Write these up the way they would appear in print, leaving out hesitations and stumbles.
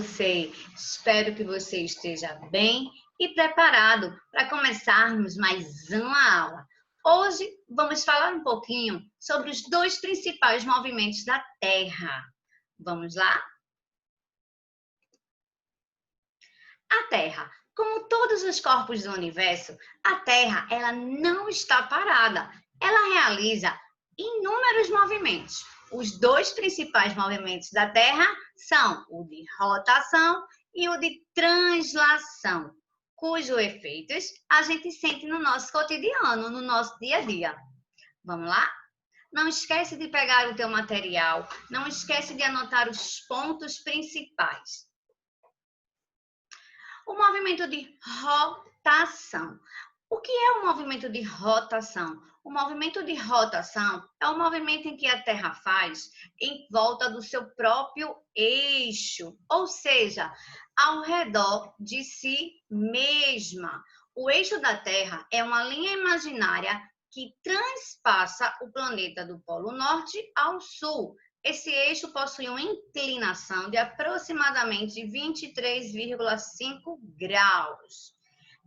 você? Espero que você esteja bem e preparado para começarmos mais uma aula. Hoje vamos falar um pouquinho sobre os dois principais movimentos da Terra. Vamos lá? A Terra, como todos os corpos do universo, a Terra ela não está parada. Ela realiza inúmeros movimentos. Os dois principais movimentos da Terra são o de rotação e o de translação, cujos efeitos a gente sente no nosso cotidiano, no nosso dia a dia. Vamos lá? Não esquece de pegar o teu material, não esquece de anotar os pontos principais. O movimento de rotação. O que é o movimento de rotação? O movimento de rotação é o movimento em que a Terra faz em volta do seu próprio eixo, ou seja, ao redor de si mesma. O eixo da Terra é uma linha imaginária que transpassa o planeta do Polo Norte ao Sul. Esse eixo possui uma inclinação de aproximadamente 23,5 graus.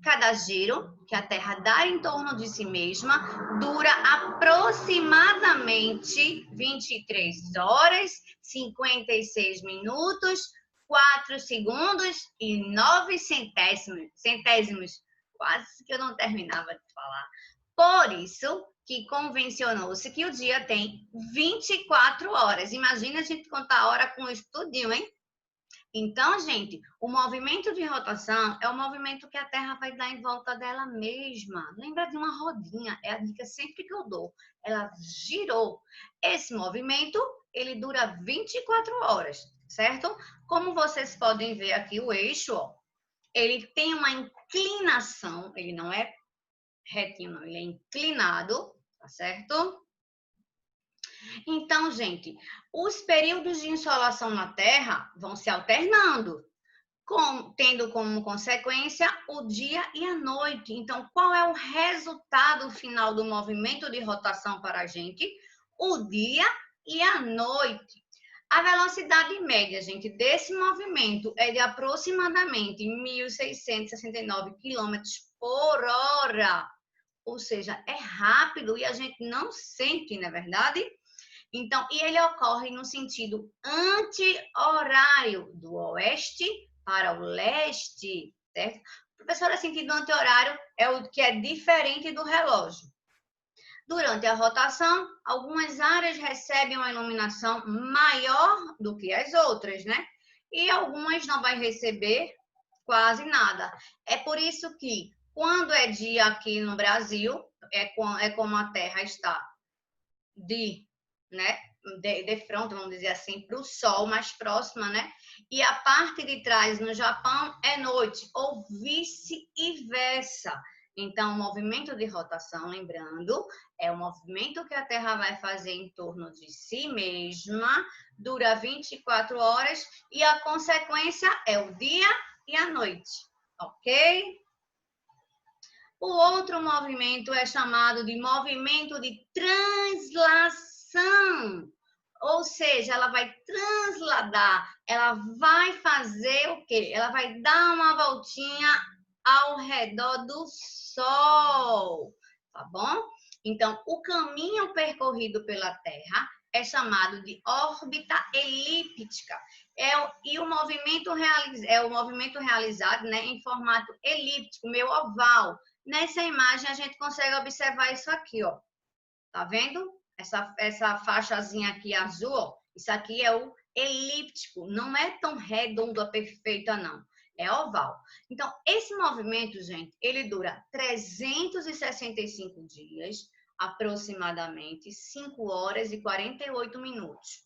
Cada giro que a Terra dá em torno de si mesma dura aproximadamente 23 horas, 56 minutos, 4 segundos e 9 centésimos. Quase que eu não terminava de falar. Por isso que convencionou-se que o dia tem 24 horas. Imagina a gente contar a hora com isso tudinho, hein? Então, gente, o movimento de rotação é o movimento que a Terra vai dar em volta dela mesma. Lembra de uma rodinha? É a dica sempre que eu dou. Ela girou. Esse movimento, ele dura 24 horas, certo? Como vocês podem ver aqui, o eixo, ó, ele tem uma inclinação, ele não é retinho, não, ele é inclinado, tá certo? Então, gente, os períodos de insolação na Terra vão se alternando, tendo como consequência o dia e a noite. Então, qual é o resultado final do movimento de rotação para a gente? O dia e a noite. A velocidade média, gente, desse movimento é de aproximadamente 1.669 km por hora. Ou seja, é rápido e a gente não sente, não é verdade? Então, e ele ocorre no sentido anti-horário, do oeste para o leste, certo? Professora, sentido anti-horário é o que é diferente do relógio. Durante a rotação, algumas áreas recebem uma iluminação maior do que as outras, né? E algumas não vai receber quase nada. É por isso que, quando é dia aqui no Brasil, é como a Terra está de frente, vamos dizer assim, para o Sol, mais próxima, né? E a parte de trás no Japão é noite, ou vice-versa. Então, o movimento de rotação, lembrando, é o movimento que a Terra vai fazer em torno de si mesma, dura 24 horas, e a consequência é o dia e a noite, ok? O outro movimento é chamado de movimento de translação. Ou seja, ela vai transladar, ela vai fazer o quê? Ela vai dar uma voltinha ao redor do Sol, tá bom? Então, o caminho percorrido pela Terra é chamado de órbita elíptica. E o movimento realizado, né, em formato elíptico, meio oval. Nessa imagem, a gente consegue observar isso aqui, ó. Tá vendo? Essa faixazinha aqui azul, ó. Isso aqui é o elíptico. Não é tão redondo, perfeita, não. É oval. Então, esse movimento, gente, ele dura 365 dias, aproximadamente 5 horas e 48 minutos.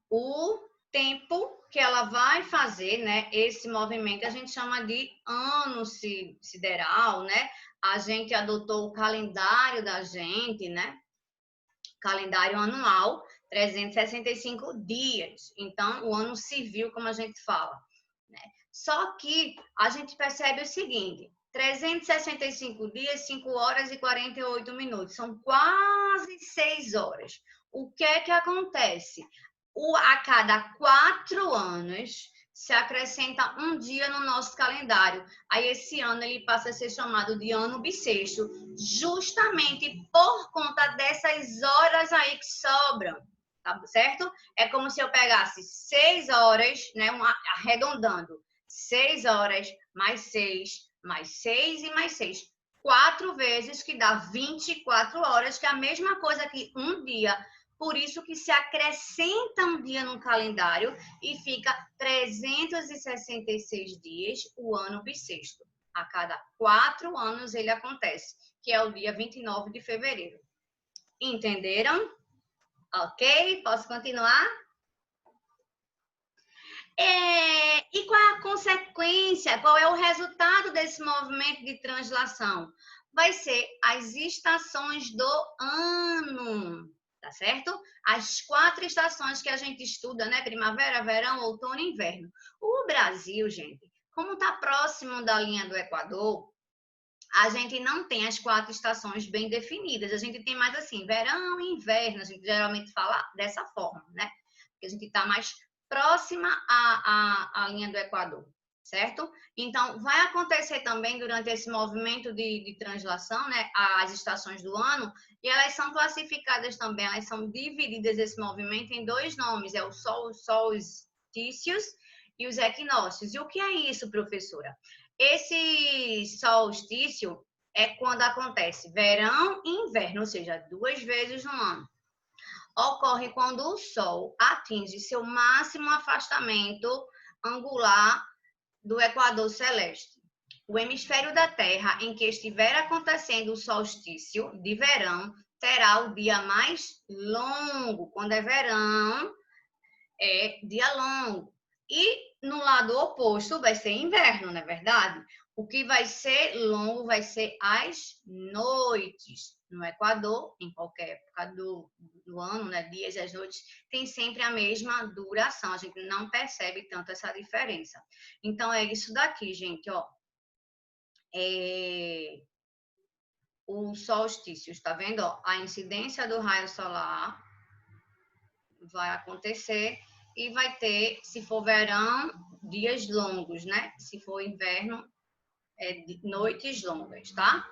O tempo que ela vai fazer, né, esse movimento a gente chama de ano sideral, né? A gente adotou o calendário da gente, né? Calendário anual, 365 dias. Então, o ano civil, como a gente fala, né? Só que a gente percebe o seguinte, 365 dias, 5 horas e 48 minutos. São quase 6 horas. O que é que acontece? A cada 4 anos se acrescenta um dia no nosso calendário. Aí esse ano ele passa a ser chamado de ano bissexto, justamente por conta dessas horas aí que sobram, tá certo? É como se eu pegasse 6 horas, né, arredondando, 6 horas mais 6, mais 6 e mais 6. 4 vezes, que dá 24 horas, que é a mesma coisa que um dia. Por isso que se acrescenta um dia no calendário e fica 366 dias o ano bissexto. A cada 4 anos ele acontece, que é o dia 29 de fevereiro. Entenderam? Ok? Posso continuar? E qual é a consequência? Qual é o resultado desse movimento de translação? Vai ser as estações do ano. Tá certo? As 4 estações que a gente estuda, né? Primavera, verão, outono e inverno. O Brasil, gente, como está próximo da linha do Equador, a gente não tem as 4 estações bem definidas. A gente tem mais assim, verão e inverno. A gente geralmente fala dessa forma, né? Porque a gente está mais próxima à linha do Equador, certo? Então, vai acontecer também durante esse movimento de translação, né, as estações do ano, e elas são classificadas também, elas são divididas, esse movimento, em 2 nomes, é o solstícios e os equinócios. E o que é isso, professora? Esse solstício é quando acontece verão e inverno, ou seja, 2 vezes no ano. Ocorre quando o Sol atinge seu máximo afastamento angular do Equador celeste. O hemisfério da Terra em que estiver acontecendo o solstício de verão terá o dia mais longo. Quando é verão, é dia longo. E no lado oposto vai ser inverno, não é verdade? O que vai ser longo vai ser as noites. No Equador, em qualquer época do ano, né, dias e as noites, tem sempre a mesma duração. A gente não percebe tanto essa diferença. Então, é isso daqui, gente, ó. O solstício, está vendo? Ó, a incidência do raio solar vai acontecer e vai ter, se for verão, dias longos, né? Se for inverno, noites longas, tá?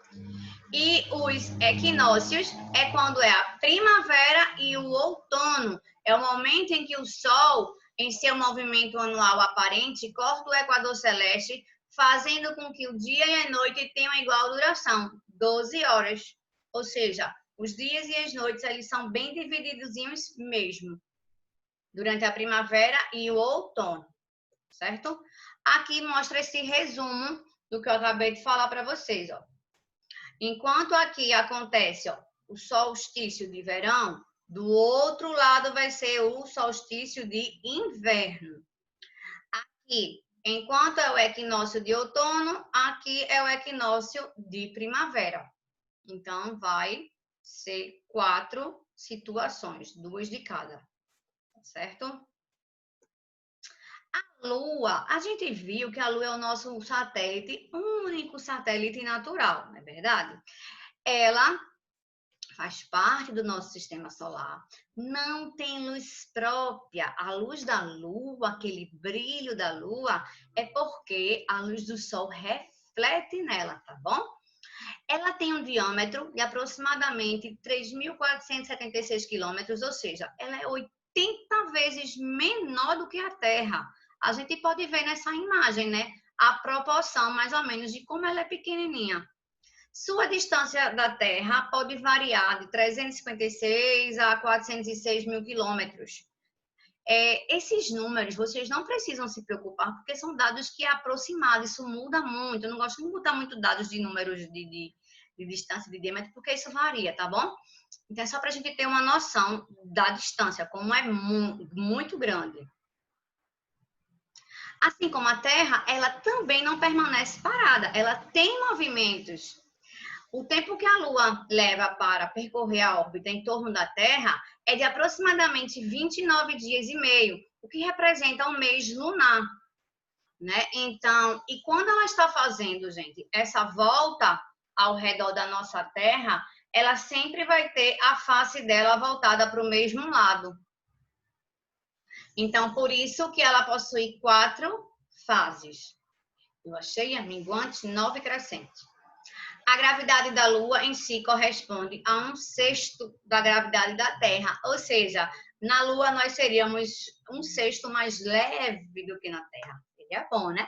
E os equinócios é quando é a primavera e o outono. É o momento em que o Sol, em seu movimento anual aparente, corta o Equador celeste, fazendo com que o dia e a noite tenham igual duração, 12 horas. Ou seja, os dias e as noites eles são bem divididos mesmo, durante a primavera e o outono, certo? Aqui mostra esse resumo do que eu acabei de falar para vocês, ó. Enquanto aqui acontece, ó, o solstício de verão, do outro lado vai ser o solstício de inverno. Aqui, enquanto é o equinócio de outono, aqui é o equinócio de primavera. Então, vai ser 4 situações, 2 de cada, certo? A Lua, a gente viu que a Lua é o nosso satélite, único satélite natural, não é verdade? Ela faz parte do nosso sistema solar, não tem luz própria. A luz da Lua, aquele brilho da Lua, é porque a luz do Sol reflete nela, tá bom? Ela tem um diâmetro de aproximadamente 3.476 quilômetros, ou seja, ela é 80 vezes menor do que a Terra. A gente pode ver nessa imagem, né? A proporção, mais ou menos, de como ela é pequenininha. Sua distância da Terra pode variar de 356 a 406 mil quilômetros. Esses números, vocês não precisam se preocupar, porque são dados que é aproximado, isso muda muito. Eu não gosto de botar muito dados de números de distância, de diâmetro, porque isso varia, tá bom? Então, é só para a gente ter uma noção da distância, como é muito grande. Assim como a Terra, ela também não permanece parada, ela tem movimentos. O tempo que a Lua leva para percorrer a órbita em torno da Terra é de aproximadamente 29 dias e meio, o que representa um mês lunar, né? Então, e quando ela está fazendo, gente, essa volta ao redor da nossa Terra, ela sempre vai ter a face dela voltada para o mesmo lado. Então, por isso que ela possui 4 fases. Lua cheia, minguante, nova e crescente. A gravidade da Lua em si corresponde a 1/6 da gravidade da Terra. Ou seja, na Lua nós seríamos 1/6 mais leve do que na Terra. Seria bom, né?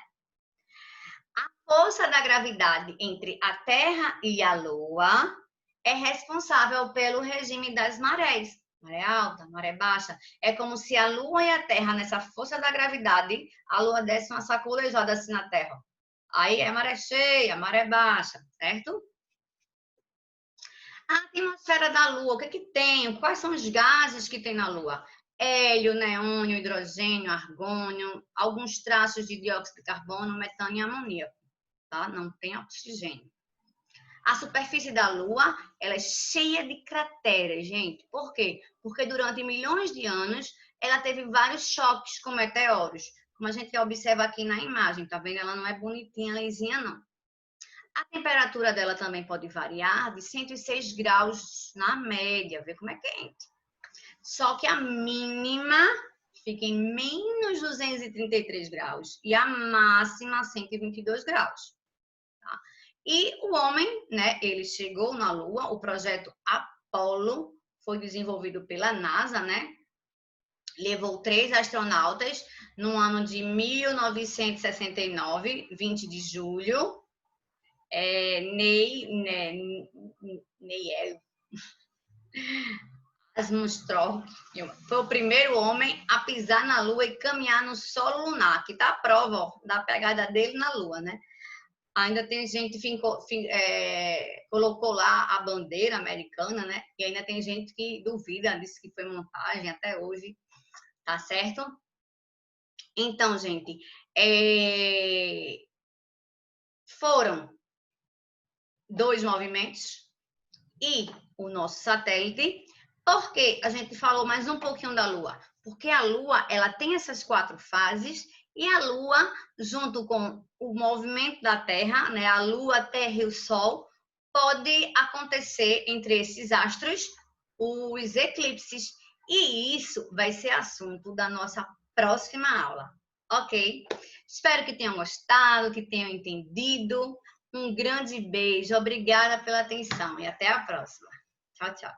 A força da gravidade entre a Terra e a Lua é responsável pelo regime das marés. Maré alta, maré baixa. É como se a Lua e a Terra, nessa força da gravidade, a Lua desse uma sacolejada assim na Terra. Aí é maré cheia, maré baixa, certo? A atmosfera da Lua, o que que tem? Quais são os gases que tem na Lua? Hélio, neônio, hidrogênio, argônio, alguns traços de dióxido de carbono, metano e amoníaco, tá? Não tem oxigênio. A superfície da Lua, ela é cheia de crateras, gente. Por quê? Porque durante milhões de anos, ela teve vários choques com meteoros. Como a gente observa aqui na imagem, tá vendo? Ela não é bonitinha, lisinha, não. A temperatura dela também pode variar de 106 graus na média, vê como é quente. Só que a mínima fica em menos 233 graus e a máxima 122 graus. Tá? E o homem, né, ele chegou na Lua, o projeto Apollo foi desenvolvido pela NASA, né? Levou 3 astronautas no ano de 1969, 20 de julho. Neil Armstrong foi o primeiro homem a pisar na Lua e caminhar no solo lunar, que tá a prova ó, da pegada dele na Lua, né? Ainda tem gente que colocou lá a bandeira americana, né? E ainda tem gente que duvida, disse que foi montagem até hoje, tá certo? Então, gente, foram 2 movimentos e o nosso satélite. Por que a gente falou mais um pouquinho da Lua? Porque a Lua, ela tem essas 4 fases e a Lua, junto com o movimento da Terra, né, a Lua, a Terra e o Sol, pode acontecer entre esses astros os eclipses. E isso vai ser assunto da nossa próxima aula, ok? Espero que tenham gostado, que tenham entendido. Um grande beijo, obrigada pela atenção e até a próxima. Tchau, tchau.